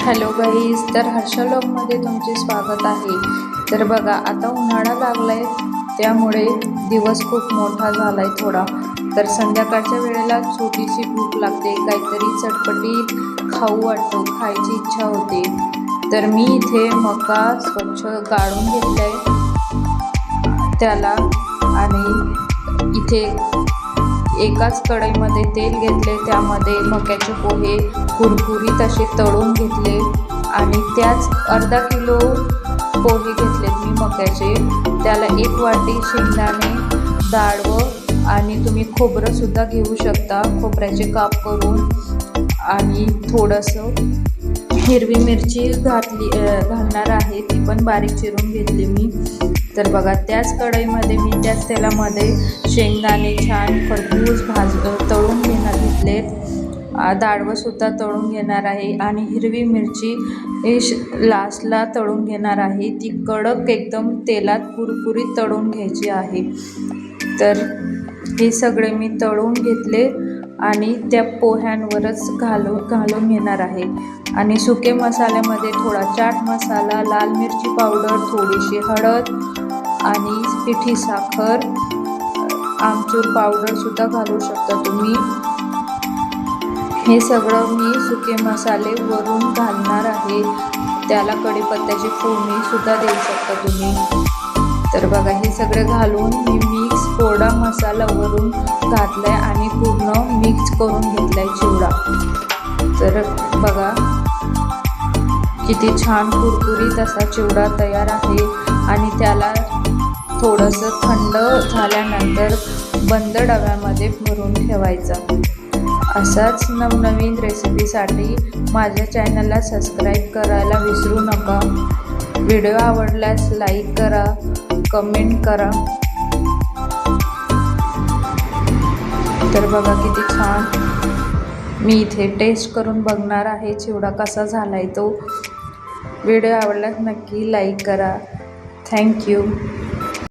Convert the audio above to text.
Hello guys, तर हर्षा व्लॉगमध्ये तुमचे स्वागत आहे। तर बघा, आता उन्हाळा लागलाय, त्यामुळे दिवस खूप मोठा झालाय थोडा। तर संध्याकाळच्या वेळेला छोटीशी भूक लागते, काहीतरी चटपटीत खाऊ वाटतो, खायची इच्छा होते। तर मी इथे मका स्वच्छ गाळून घेतलाय त्याला, आणि इथे एकाच कढईमध्ये तेल घेतले, त्यामध्ये मक्याचे पोहे कुरकुरीत असे तळून घेतले, आणि त्याच अर्धा किलो पोहे घेतले मी मक्याचे। त्याला 1 वाटी शेंगदाणे, डाळवं आणि तुम्ही खोबरंसुद्धा घेऊ शकता, खोबऱ्याचे काप करून, आणि थोडंसं हिरवी मिरची घालणार आहे, ती पण बारीक चिरून घेतली मी। तर बघा, त्याच कढईमध्ये मी त्याच तेलामध्ये शेंगदाणे छान खरपूस तळून घेतलेत, डाळवंसुद्धा तळून घेणार आहे, आणि हिरवी मिरची लास्टला तळून घेणार आहे। ती कडक एकदम तेलात कुरकुरीत तळून घ्यायची आहे। तर हे सगळे मी तळून घेतले आणि त्या पोह्यांवरच घालून घेणार आहे। आणि सुके मसाल्यामध्ये थोडा चाट मसाला, लाल मिरची पावडर, थोडीशी हळद आणि पिठी साखर, आमचूर पावडरसुद्धा घालू शकता तुम्ही। हे सगळं मी सुके मसाले वरून घालणार आहे, त्याला कढीपत्त्याची फोडणीसुद्धा देऊ शकता तुम्ही। तर बघा, हे सगळे घालून मी कोरडा मसाला वरून घातलाय आणि पूर्ण मिक्स करून घेतलाय चिवडा। तर बघा, किती छान कुरकुरीत असा चिवडा तयार आहे, आणि त्याला थोडंसं थंड झाल्यानंतर बंद डब्यामध्ये भरून ठेवायचा। असाच नवनवीन रेसिपीसाठी माझ्या चॅनलला सबस्क्राईब करायला विसरू नका। व्हिडिओ आवडल्यास लाईक करा, कमेंट करा। तर बघा, किती छान। मी इथे टेस्ट करून बघणार आहे चिवडा कसा झालाय तो। व्हिडिओ आवडल्यास नक्की लाईक करा। थँक्यू।